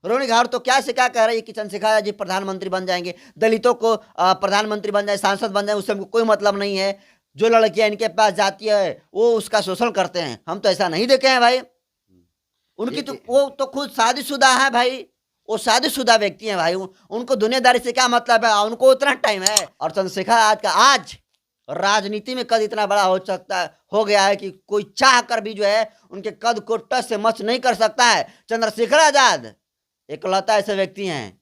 रोहिणी घावर तो क्या से क्या कह रही है कि चंद्रशेखर जी प्रधानमंत्री बन जाएंगे, दलितों को प्रधानमंत्री बन जाए, सांसद बन जाए, उससे हमको कोई मतलब नहीं है। जो लड़कियां इनके पास जाती है वो उसका शोषण करते हैं। हम तो ऐसा नहीं देखे हैं भाई। उनकी तो वो तो खुद शादीशुदा है भाई, वो शादीशुदा व्यक्ति हैं भाई। उनको दुनियादारी से क्या मतलब है, उनको उतना टाइम है। और चंद्रशेखर आज राजनीति में कद इतना बड़ा हो गया है कि कोई चाह कर भी जो है उनके कद को टच से मच नहीं कर सकता है। चंद्रशेखर आजाद एकलौता ऐसे व्यक्ति हैं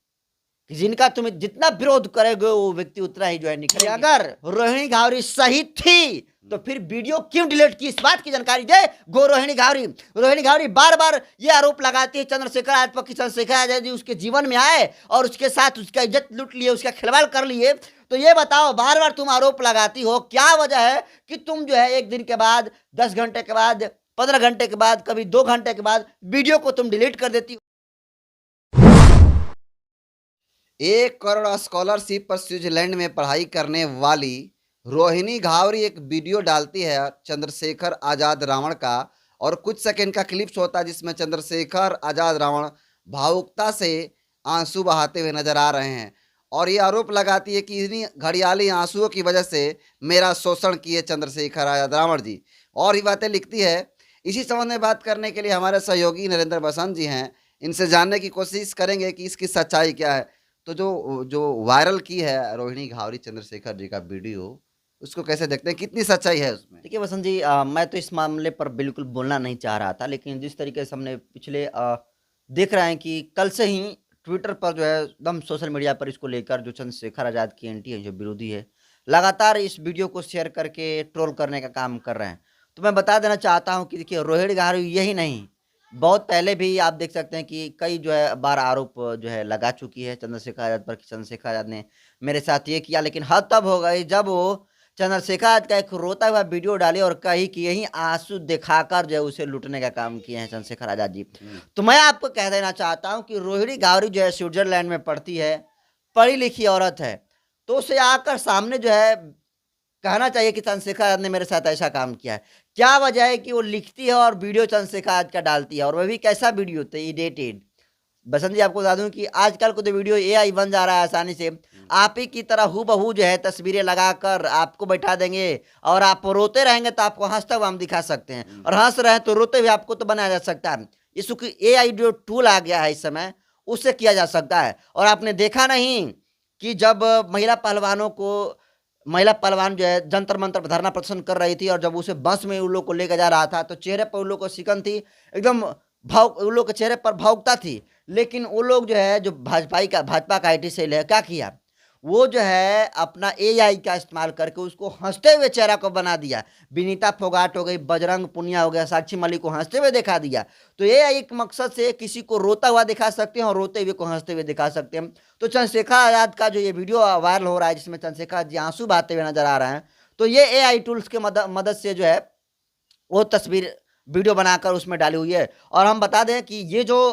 कि जिनका तुम जितना विरोध करोगे वो व्यक्ति उतना ही जो है निकलेगा। अगर रोहिणी घावरी सही थी तो फिर वीडियो क्यों डिलीट की, इस बात की जानकारी दे गो रोहिणी घावरी। रोहिणी घावरी बार बार ये आरोप लगाती है चंद्रशेखर आजाद पर कि चंद्रशेखर आजाद जी उसके जीवन में आए और उसके साथ उसका इज्जत लूट लिए, उसका खिलवाड़ कर लिए। तो ये बताओ, बार बार तुम आरोप लगाती हो, क्या वजह है कि तुम जो है 1 दिन के बाद, 10 घंटे के बाद, 15 घंटे के बाद, कभी 2 घंटे के बाद वीडियो को तुम डिलीट कर देती हो। 1 करोड़ स्कॉलरशिप पर स्विट्जरलैंड में पढ़ाई करने वाली रोहिणी घावरी एक वीडियो डालती है चंद्रशेखर आजाद रावण का, और कुछ सेकंड का क्लिप्स होता है जिसमें चंद्रशेखर आजाद रावण भावुकता से आंसू बहाते हुए नजर आ रहे हैं और ये आरोप लगाती है कि इन्हीं घड़ियाली आंसुओं की वजह से मेरा शोषण किए चंद्रशेखर आजाद रावण जी। और ये बातें लिखती है। इसी संबंध में बात करने के लिए हमारे सहयोगी नरेंद्र बसंत जी हैं, इनसे जानने की कोशिश करेंगे कि इसकी सच्चाई क्या है। तो जो जो वायरल की है रोहिणी घावरी चंद्रशेखर जी का वीडियो, उसको कैसे देखते हैं, कितनी सच्चाई है उसमें? देखिए बसंत जी, मैं तो इस मामले पर बिल्कुल बोलना नहीं चाह रहा था, लेकिन जिस तरीके से हमने पिछले देख रहे हैं कि कल से ही ट्विटर पर जो है एकदम सोशल मीडिया पर इसको लेकर जो चंद्रशेखर आजाद की एंटी है, जो विरोधी है, लगातार इस वीडियो को शेयर करके ट्रोल करने का काम कर रहे हैं। तो मैं बता देना चाहता हूं कि देखिए, रोहिणी घावरी यही नहीं, बहुत पहले भी आप देख सकते हैं कि कई जो है बार आरोप जो है लगा चुकी है चंद्रशेखर आजाद पर कि चंद्रशेखर आजाद ने मेरे साथ ये किया। लेकिन हद तब हो गई जब वो चंद्रशेखर आजाद का एक रोता हुआ वीडियो डाली और कही कि यही आंसू दिखाकर जो है उसे लूटने का काम किए हैं चंद्रशेखर आजाद जी। तो मैं आपको कह देना चाहता हूं कि रोहिणी घावरी जो है स्विट्जरलैंड में पढ़ती है, पढ़ी लिखी औरत है, तो उसे आकर सामने जो है कहना चाहिए कि चंद्रशेखर आजाद ने मेरे साथ ऐसा काम किया है। क्या वजह है कि वो लिखती है और वीडियो चंद्रशेखर आजाद का डालती है, और वह भी कैसा वीडियो था, एडिटेड। बसंत जी, आपको बता दूं कि आजकल को तो वीडियो एआई बन जा रहा है आसानी से। आप ही की तरह हूबहू जो है तस्वीरें लगाकर आपको बैठा देंगे और आप रोते रहेंगे तो आपको हंसता हुआ हम दिखा सकते हैं, और हंस रहे हैं तो रोते हुए आपको तो बनाया जा सकता है। इसको एआई जो टूल आ गया है इस समय, उससे किया जा सकता है। और आपने देखा नहीं कि जब महिला पहलवान जो है जंतर मंतर पर धरना प्रदर्शन कर रही थी और जब उसे बस में उन लोग को लेकर जा रहा था तो चेहरे पर उन लोग को शिकन थी, एकदम उन लोग के चेहरे पर भावुकता थी। लेकिन वो लोग जो है, जो भाजपा का आईटी सेल है, क्या किया, वो जो है अपना एआई का इस्तेमाल करके उसको हंसते हुए चेहरा को बना दिया। विनीता फोगाट हो गई, बजरंग पुनिया हो गया, साक्षी मलिक को हंसते हुए दिखा दिया। तो एआई एक मकसद से किसी को रोता हुआ दिखा सकते हैं और रोते हुए को हंसते हुए दिखा सकते हैं। तो चंद्रशेखर आजाद का जो ये वीडियो वायरल हो रहा है जिसमें चंद्रशेखर जी आंसू बहाते हुए नजर आ रहे हैं, तो ये एआई टूल्स के मदद से जो है वो तस्वीर वीडियो बनाकर उसमें डाली हुई है। और हम बता दें कि ये जो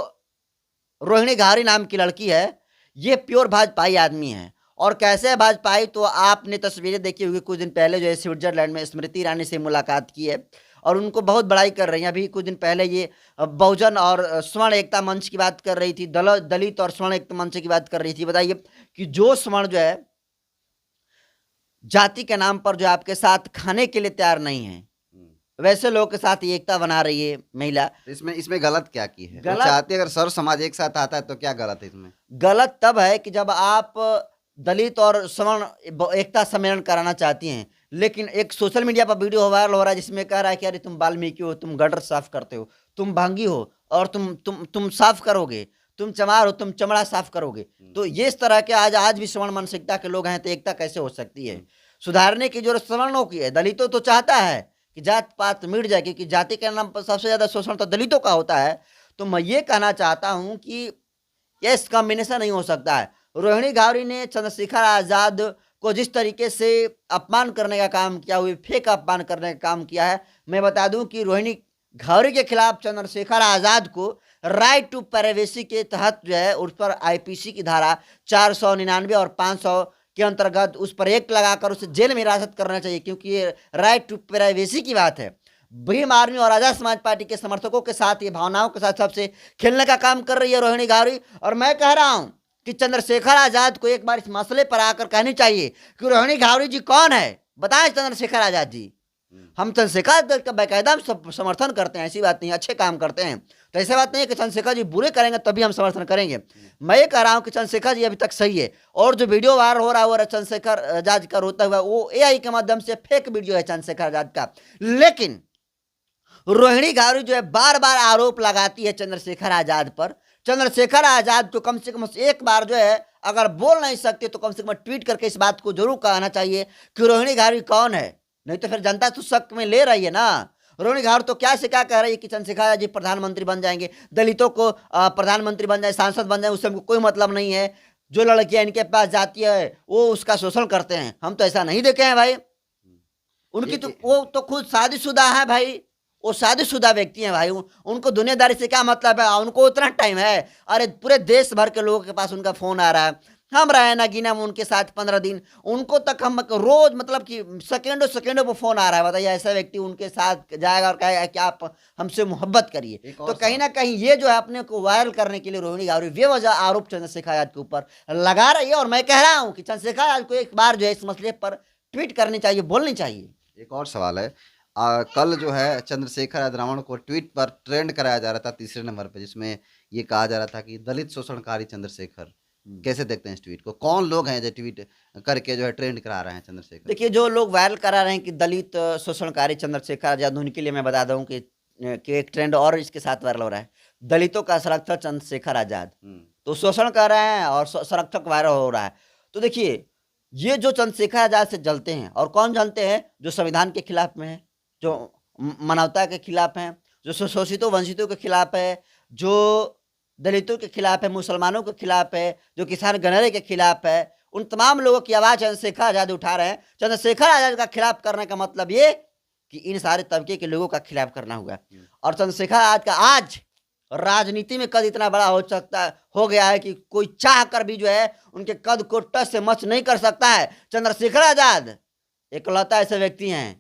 रोहिणी घावरी नाम की लड़की है, ये प्योर भाजपाई आदमी है। और कैसे है भाजपाई, तो आपने तस्वीरें देखी होगी, कुछ दिन पहले जो है स्विट्जरलैंड में स्मृति ईरानी से मुलाकात की है और उनको बहुत बड़ाई कर रही हैं। अभी कुछ दिन पहले ये बहुजन और स्वर्ण एकता मंच की बात कर रही थी, दलित और स्वर्ण एकता मंच की बात कर रही थी। बताइए कि जो स्वर्ण जो है जाति के नाम पर जो आपके साथ खाने के लिए तैयार नहीं है, वैसे लोगों के साथ एकता बना रही है महिला। इसमें गलत क्या की है? गलत चाहती है अगर सर्व समाज एक साथ आता है तो क्या गलत है इसमें? गलत तब है कि जब आप दलित और सवर्ण एकता सम्मेलन कराना चाहती हैं, लेकिन एक सोशल मीडिया पर वीडियो वायरल हो रहा है जिसमें कह रहा है कि अरे तुम वाल्मीकि हो, तुम गटर साफ करते हो, तुम भांगी हो और तुम साफ करोगे, तुम चमार हो, तुम चमड़ा साफ करोगे। तो ये इस तरह के आज भी सवर्ण मानसिकता के लोग हैं, तो एकता कैसे हो सकती है? सुधारने की जरूरत सवर्णों की है। दलितों तो चाहता है कि जात पात मिट जाए, क्योंकि जाति के नाम पर सबसे ज्यादा शोषण तो दलितों का होता है। तो मैं ये कहना चाहता हूं कि ये इस कॉम्बिनेशन नहीं हो सकता है। रोहिणी घावरी ने चंद्रशेखर आजाद को जिस तरीके से अपमान करने का काम किया, हुए फेक अपमान करने का काम किया है, मैं बता दूं कि रोहिणी घावरी के खिलाफ चंद्रशेखर आजाद को राइट टू प्राइवेसी के तहत जो है उस पर आईपीसी की धारा 499 और 500 के अंतर्गत उस पर एक्ट लगाकर उसे जेल में हिरासत करना चाहिए, क्योंकि ये राइट टू प्राइवेसी की बात है। भीम आर्मी और आजाद समाज पार्टी के समर्थकों के साथ, ये भावनाओं के साथ सबसे खेलने का काम कर रही है रोहिणी घावरी। और मैं कह रहा हूं कि चंद्रशेखर आजाद को एक बार इस मसले पर आकर कहनी चाहिए कि रोहिणी घावरी जी कौन है, बताएं चंद्रशेखर आजाद जी। हम चंद्रशेखर आजाद का बाकायदा समर्थन करते हैं, ऐसी बात नहीं, अच्छे काम करते हैं, तो ऐसी बात नहीं है कि चंद्रशेखर जी बुरे करेंगे तभी हम समर्थन करेंगे। मैं ये कह रहा हूं कि चंद्रशेखर जी अभी तक सही है, और जो वीडियो वायरल हो रहा है वो चंद्रशेखर आजाद का रोता हुआ, वो एआई के माध्यम से फेक वीडियो है चंद्रशेखर आजाद का। लेकिन रोहिणी घावरी जो है बार बार आरोप लगाती है चंद्रशेखर आजाद पर। चंद्रशेखर आजाद को कम से कम एक बार जो है, अगर बोल नहीं सकते तो कम से कम ट्वीट करके इस बात को जरूर कहना चाहिए कि रोहिणी घावरी कौन है, नहीं तो फिर जनता तो शक में ले रही है ना। रोहिणी घावरी तो क्या से क्या कह रही है कि चंद्रशेखर आजाद जी प्रधानमंत्री बन जाएंगे, दलितों को प्रधानमंत्री बन जाए, सांसद बन जाए, उससे हमको कोई मतलब नहीं है। जो लड़कियां इनके पास जाती है वो उसका शोषण करते हैं, हम तो ऐसा नहीं देखे हैं भाई। उनकी तो वो तो खुद शादीशुदा है भाई, वो शादीशुदा व्यक्ति हैं भाई। उनको दुनियादारी से क्या मतलब है, उनको उतना टाइम है? अरे पूरे देश भर के लोगों के पास उनका फोन आ रहा है, हम रहे ना गिना उनके साथ 15 दिन, उनको तक हम रोज मतलब कि सेकेंडों सेकेंडों पर फोन आ रहा है। बताइए ऐसा व्यक्ति उनके साथ जाएगा और कहेगा कि आप हमसे मोहब्बत करिए। तो कहीं ना कहीं ये जो है अपने को वायरल करने के लिए रोहिणी घावरी बेवजह आरोप चंद्रशेखर आजाद के ऊपर लगा रही है। और मैं कह रहा हूँ कि चंद्रशेखर आजाद को एक बार जो है इस मसले पर ट्वीट करनी चाहिए, बोलनी चाहिए। एक और सवाल है, कल जो है चंद्रशेखर आजाद रावण को ट्वीट पर ट्रेंड कराया जा रहा था तीसरे नंबर पे, जिसमें ये कहा जा रहा था कि दलित शोषणकारी चंद्रशेखर। कैसे देखते हैं इस ट्वीट को? कौन लोग हैं जो ट्वीट करके जो है ट्रेंड करा रहे हैं चंद्रशेखर? देखिए, जो लोग वायरल करा रहे हैं कि दलित शोषणकारी चंद्रशेखर आजाद, उनके लिए मैं बता दूं कि एक ट्रेंड और इसके साथ वायरल हो रहा है, दलितों का संरक्षक चंद्रशेखर आजाद। तो शोषण कर रहे हैं और संरक्षक वायरल हो रहा है। तो देखिए, ये जो चंद्रशेखर आजाद से जलते हैं, और कौन जलते हैं? जो संविधान के खिलाफ में है, जो मानवता के खिलाफ हैं, जो शोषितों वंचितों के खिलाफ है, जो दलितों के खिलाफ है, मुसलमानों के खिलाफ है, जो किसान गनरे के खिलाफ है, उन तमाम लोगों की आवाज़ चंद्रशेखर आजाद उठा रहे हैं। चंद्रशेखर आजाद का खिलाफ करने का मतलब ये कि इन सारे तबके के लोगों का खिलाफ करना हुआ। और चंद्रशेखर आजाद का आज राजनीति में कद इतना बड़ा हो गया है कि कोई चाह कर भी जो है उनके कद को टच से मच नहीं कर सकता है। चंद्रशेखर आजाद एकलौता ऐसे व्यक्ति हैं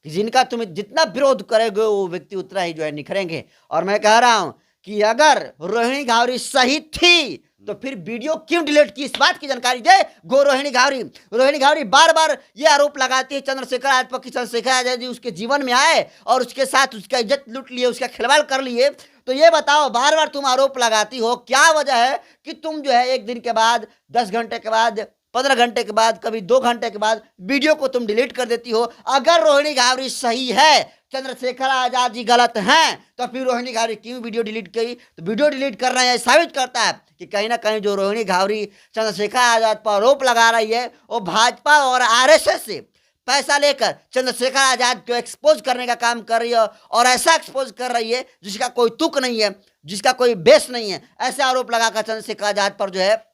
कि जिनका तुम जितना विरोध करोगे वो व्यक्ति उतना ही जो है निखरेंगे। और मैं कह रहा हूं कि अगर रोहिणी घावरी सही थी तो फिर वीडियो क्यों डिलीट की, इस बात की जानकारी दे गो रोहिणी घावरी। रोहिणी घावरी बार बार ये आरोप लगाती है चंद्रशेखर आजाद पर कि चंद्रशेखर आजाद जी उसके जीवन में आए और उसके साथ उसका इज्जत लूट लिए, उसका खिलवाड़ कर लिए। तो ये बताओ, बार बार तुम आरोप लगाती हो, क्या वजह है कि तुम जो है एक दिन के बाद, 10 घंटे के बाद, 15 घंटे के बाद, कभी 2 घंटे के बाद वीडियो को तुम डिलीट कर देती हो? अगर रोहिणी घावरी सही है, चंद्रशेखर आजाद जी गलत हैं, तो फिर रोहिणी घावरी क्यों वीडियो डिलीट की? तो वीडियो डिलीट करना यह साबित करता है कि कहीं ना कहीं जो रोहिणी घावरी चंद्रशेखर आजाद पर आरोप लगा रही है वो भाजपा और आरएसएस से पैसा लेकर चंद्रशेखर आजाद को एक्सपोज करने का काम कर रही है, और ऐसा एक्सपोज कर रही है जिसका कोई तुक नहीं है, जिसका कोई बेस नहीं है। ऐसे आरोप लगाकर चंद्रशेखर आजाद पर जो है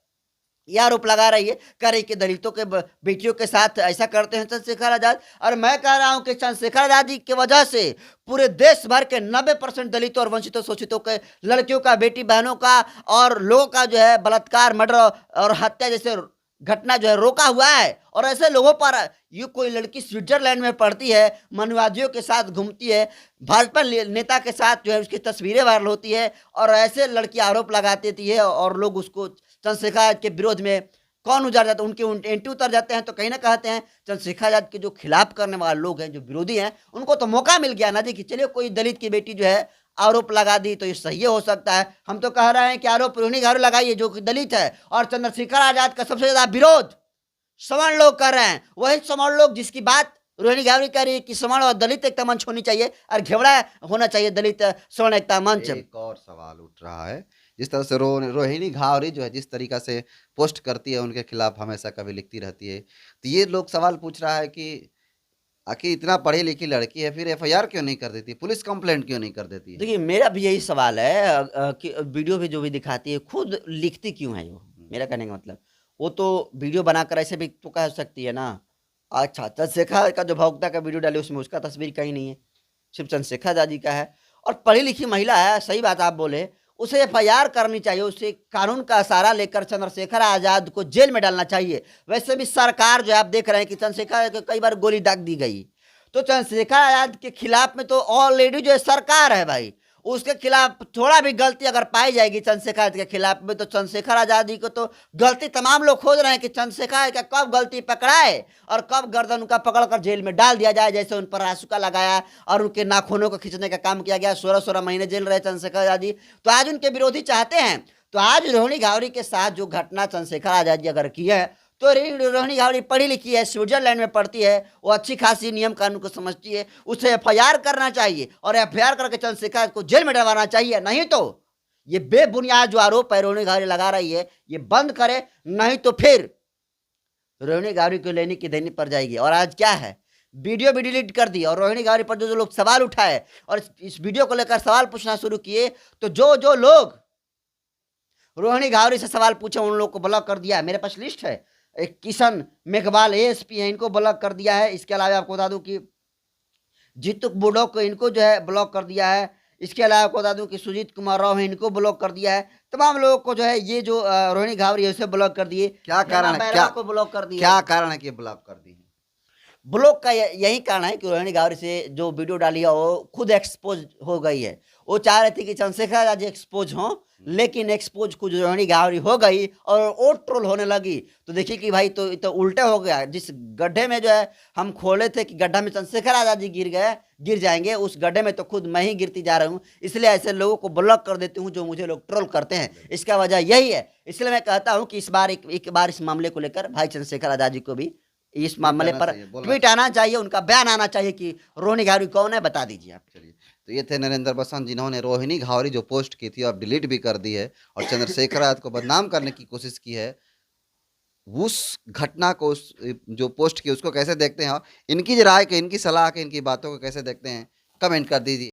यह आरोप लगा रही है, कह रही कि दलितों के बेटियों के साथ ऐसा करते हैं चंद्रशेखर आजाद। और मैं कह रहा हूं कि चंद्रशेखर आजाद जी की वजह से पूरे देश भर के 90% दलितों और वंचितों शोषितों के लड़कियों का, बेटी बहनों का और लोगों का जो है बलात्कार, मर्डर और हत्या जैसे घटना जो है रोका हुआ है। और ऐसे लोगों पर, ये कोई लड़की स्विट्जरलैंड में पढ़ती है, मनुवादियों के साथ घूमती है, भाजपा नेता के साथ जो है उसकी तस्वीरें वायरल होती है, और ऐसे लड़की आरोप लगाती है और लोग उसको चंद्रशेखर आजाद के विरोध में कौन उतर जाता है, उनके एंटी उतर जाते हैं। तो कहीं ना कहते हैं चंद्रशेखर आजाद के जो खिलाफ करने वाले लोग हैं, जो विरोधी हैं, उनको तो मौका मिल गया ना जी कि चलिए कोई दलित की बेटी जो है आरोप लगा दी तो ये सही हो सकता है। हम तो कह रहे हैं कि आरोप रोहिणी घावरी लगाइए जो कि दलित है, और चंद्रशेखर आजाद का सबसे ज्यादा विरोध सवर्ण लोग कर रहे हैं। वही सवर्ण लोग जिसकी बात रोहिणी घावरी कह रही है कि सवर्ण और दलित एकता मंच होनी चाहिए और घेवड़ा होना चाहिए दलित सवर्ण एकता मंच। एक और सवाल उठ रहा है, जिस तरह से रोहिणी घावरी जो है जिस तरीका से पोस्ट करती है उनके खिलाफ, हमेशा कभी लिखती रहती है, तो ये लोग सवाल पूछ रहा है कि आखिर इतना पढ़ी लिखी लड़की है, फिर एफआईआर क्यों नहीं कर देती, पुलिस कंप्लेंट क्यों नहीं कर देती है? देखिए, मेरा भी यही सवाल है कि वीडियो भी जो भी दिखाती है खुद लिखती क्यों है वो? मेरा कहने का मतलब, वो तो वीडियो बनाकर ऐसे भी तो कह सकती है ना। अच्छा, चंद्रशेखर का जो भौंकता का वीडियो डाले उसमें उसका तस्वीर कहीं नहीं है, सिर्फ चंद्रशेखर दादी का है, और पढ़ी लिखी महिला है। सही बात आप बोले, उसे एफआईआर करनी चाहिए, उसे कानून का सहारा लेकर चंद्रशेखर आजाद को जेल में डालना चाहिए। वैसे भी सरकार जो है आप देख रहे हैं कि चंद्रशेखर को कई बार गोली दाग दी गई, तो चंद्रशेखर आजाद के खिलाफ में तो ऑलरेडी जो है सरकार है भाई, उसके खिलाफ थोड़ा भी गलती अगर पाई जाएगी चंद्रशेखर आजाद के खिलाफ में, तो चंद्रशेखर आजादी को तो गलती तमाम लोग खोज रहे हैं कि चंद्रशेखर आजाद का कब गलती पकड़ाए और कब गर्दन उनका पकड़कर जेल में डाल दिया जाए, जैसे उन पर रासुका लगाया और उनके नाखूनों को खींचने का काम किया गया। 16-16 महीने जेल रहे चंद्रशेखर आजादी। तो आज उनके विरोधी चाहते हैं, तो आज रोहिणी घावरी के साथ जो घटना चंद्रशेखर आजाद जी अगर की है, तो रोहिणी घावरी पढ़ी लिखी है, स्विट्जरलैंड में पढ़ती है, वो अच्छी खासी नियम कानून को समझती है, उसे एफआईआर करना चाहिए और एफआईआर करके चंद्रशेखर को जेल में डलवाना चाहिए। नहीं तो ये बेबुनियाद जो आरोप है रोहिणी घावरी लगा रही है, ये बंद करे, नहीं तो फिर रोहिणी घावरी को लेने की देनी पड़ जाएगी। और आज क्या है, वीडियो भी डिलीट कर दी और रोहिणी घावरी पर जो लोग सवाल उठाए और इस वीडियो को लेकर सवाल पूछना शुरू किए, तो जो लोग रोहिणी घावरी से सवाल पूछे उन लोग को ब्लॉक कर दिया है। मेरे पास लिस्ट है, एक किशन मेघवाल एएसपी है, इनको ब्लॉक कर दिया है। इसके अलावा आपको बता दूं कि जीतू बुडो को इनको जो है ब्लॉक कर दिया है। इसके अलावा आपको बता दूं कि सुजीत कुमार राव है, इनको ब्लॉक कर दिया है। तमाम लोगों को जो है ये जो रोहिणी घावरी है उसे ब्लॉक कर दिए। क्या कारण है, क्या को ब्लॉक कर दिया, क्या कारण है कि ब्लॉक कर दी है? ब्लॉक का यही कारण है कि रोहिणी घावरी से जो वीडियो डाली है वो खुद एक्सपोज हो गई है। वो चाह रहे थे कि चंद्रशेखर आजाद एक्सपोज हो, लेकिन एक्सपोज कुछ रोहिणी घावरी हो गई और वो ट्रोल होने लगी। तो देखिए कि भाई तो उल्टे हो गया। जिस गड्ढे में जो है हम खोले थे कि गड्ढा में चंद्रशेखर आजाद जी गिर जाएंगे, उस गड्ढे में तो खुद मैं ही गिरती जा रहा हूँ। इसलिए ऐसे लोगों को ब्लॉक कर देती हूँ जो मुझे लोग ट्रोल करते हैं। इसका वजह यही है। इसलिए मैं कहता हूँ कि इस बार एक बार इस मामले को लेकर भाई चंद्रशेखर आजाद जी को भी इस मामले पर ट्वीट आना चाहिए, उनका बयान आना चाहिए कि रोहिणी घावरी कौन है, बता दीजिए आप। चलिए, तो ये थे नरेंद्र बसंत, जिन्होंने रोहिणी घावरी जो पोस्ट की थी अब डिलीट भी कर दी है और चंद्रशेखर आजाद को बदनाम करने की कोशिश की है। उस घटना को, उस जो पोस्ट की उसको कैसे देखते हैं, और इनकी राय के, इनकी सलाह के, इनकी बातों को कैसे देखते हैं, कमेंट कर दीजिए।